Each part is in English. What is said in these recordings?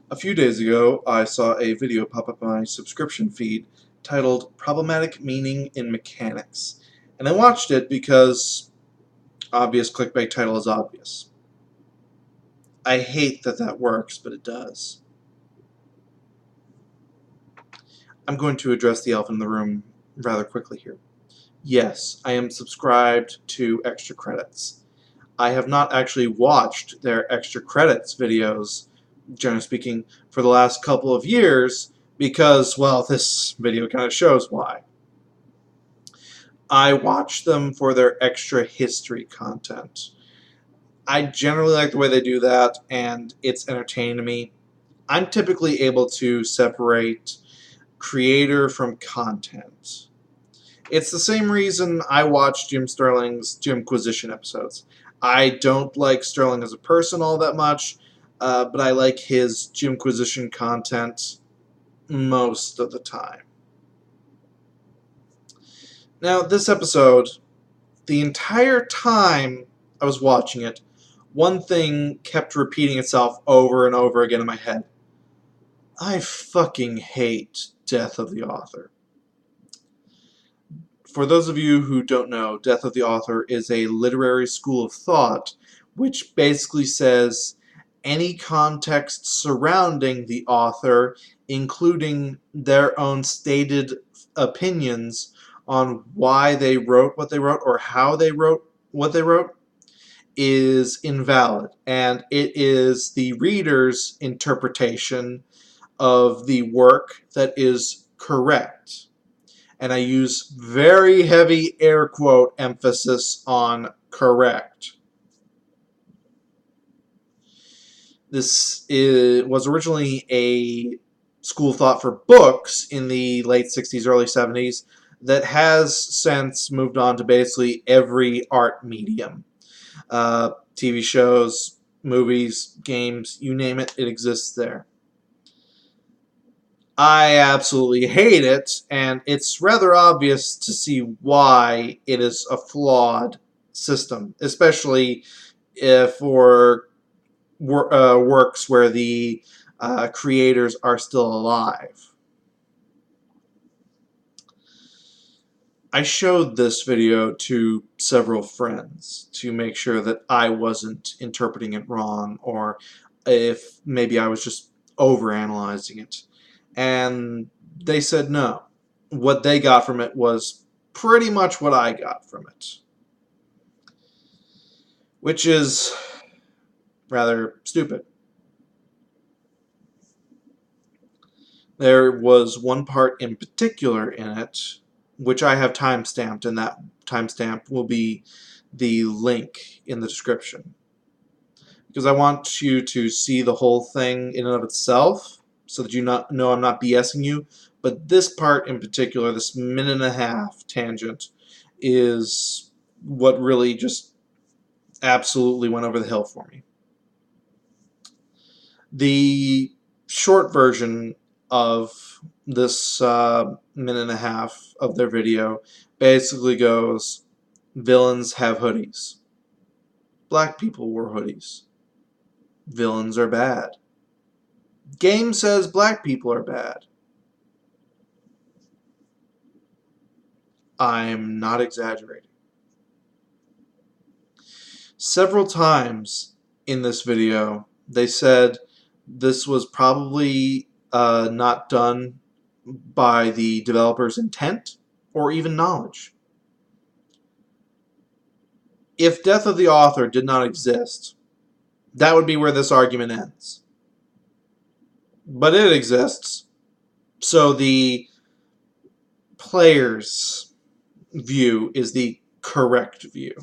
A few days ago, I saw a video pop up on my subscription feed titled Problematic Meaning in Mechanics. And I watched it because obvious clickbait title is obvious. I hate that that works, but it does. I'm going to address the elephant in the room rather quickly here. Yes, I am subscribed to Extra Credits. I have not actually watched their Extra Credits videos, generally speaking, for the last couple of years because, well, this video kind of shows why. I watch them for their extra history content. I generally like the way they do that, and it's entertaining to me. I'm typically able to separate creator from content. It's the same reason I watch Jim Sterling's Jimquisition episodes. I don't like Sterling as a person all that much, but I like his Jimquisition content most of the time. Now, this episode, the entire time I was watching it, one thing kept repeating itself over and over again in my head. I fucking hate Death of the Author. For those of you who don't know, Death of the Author is a literary school of thought which basically says any context surrounding the author, including their own stated opinions on why they wrote what they wrote or how they wrote what they wrote, is invalid, and it is the reader's interpretation of the work that is correct. And I use very heavy air quote emphasis on correct. Was originally a school of thought for books in the late 60s, early 70s that has since moved on to basically every art medium. TV shows, movies, games, you name it, it exists there. I absolutely hate it, and it's rather obvious to see why it is a flawed system, especially for works where the creators are still alive. I showed this video to several friends to make sure that I wasn't interpreting it wrong, or if maybe I was just overanalyzing it. And they said no. What they got from it was pretty much what I got from it. Which is rather stupid. There was one part in particular in it which I have timestamped, and that timestamp will be the link in the description. Because I want you to see the whole thing in and of itself, so that you know I'm not BSing you. But this part in particular, this minute and a half tangent, is what really just absolutely went over the hill for me. The short version of this minute and a half of their video basically goes, villains have hoodies. Black people wear hoodies. Villains are bad. Game says black people are bad. I'm not exaggerating. Several times in this video, they said this was probably not done by the developer's intent or even knowledge. If Death of the Author did not exist, that would be where this argument ends. But it exists, so the player's view is the correct view.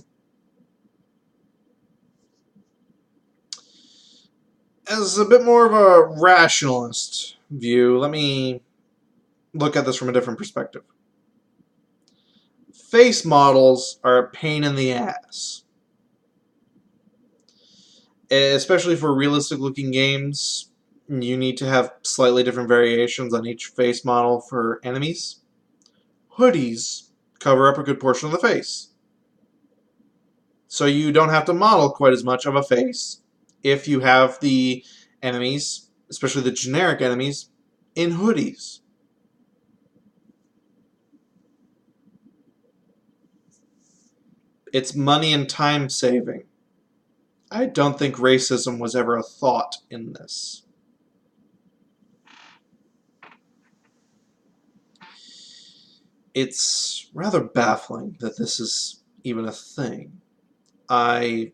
As a bit more of a rationalist view, let me look at this from a different perspective. Face models are a pain in the ass. Especially for realistic looking games, you need to have slightly different variations on each face model for enemies. Hoodies cover up a good portion of the face, so you don't have to model quite as much of a face if you have the enemies especially the generic enemies, in hoodies. It's money and time saving. I don't think racism was ever a thought in this. It's rather baffling that this is even a thing. I'm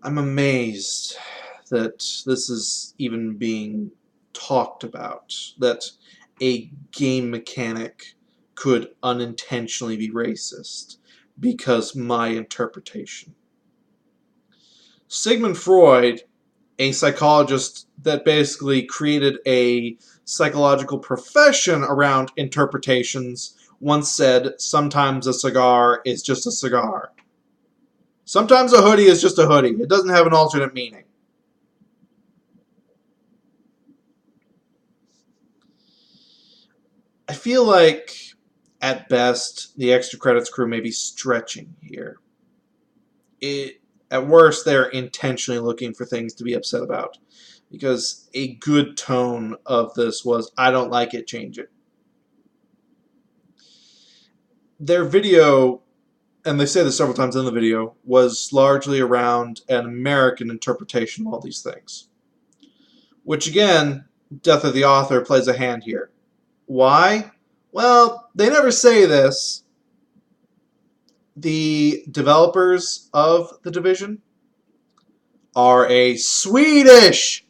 amazed that this is even being talked about, that a game mechanic could unintentionally be racist because my interpretation. Sigmund Freud, a psychologist that basically created a psychological profession around interpretations, once said, sometimes a cigar is just a cigar. Sometimes a hoodie is just a hoodie. It doesn't have an alternate meaning. I feel like, at best, the extra credits crew may be stretching here. At worst, they're intentionally looking for things to be upset about. Because a good tone of this was, I don't like it, change it. Their video, and they say this several times in the video, was largely around an American interpretation of all these things. Which again, Death of the Author plays a hand here. Why? Well, they never say this. The developers of The Division are a Swedish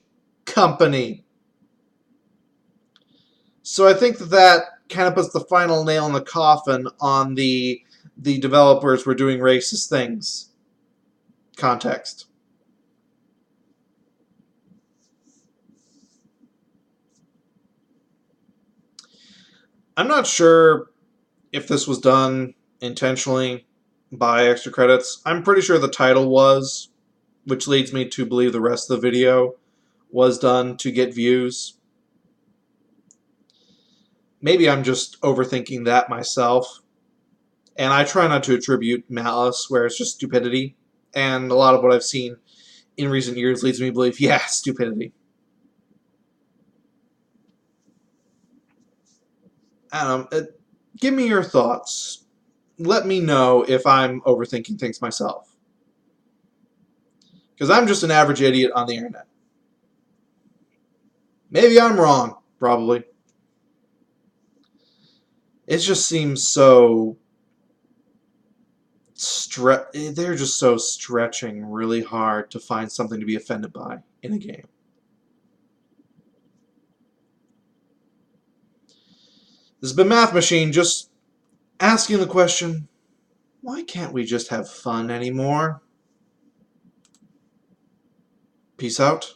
company. So I think that kind of puts the final nail in the coffin on the developers were doing racist things context. I'm not sure if this was done intentionally by extra credits. I'm pretty sure the title was, which leads me to believe the rest of the video was done to get views. Maybe I'm just overthinking that myself. And I try not to attribute malice where it's just stupidity. And a lot of what I've seen in recent years leads me to believe, yeah, stupidity. Give me your thoughts. Let me know if I'm overthinking things myself. Because I'm just an average idiot on the internet. Maybe I'm wrong, probably. It just seems so... they're just so stretching really hard to find something to be offended by in a game. This has been Math Machine, just asking the question, why can't we just have fun anymore? Peace out.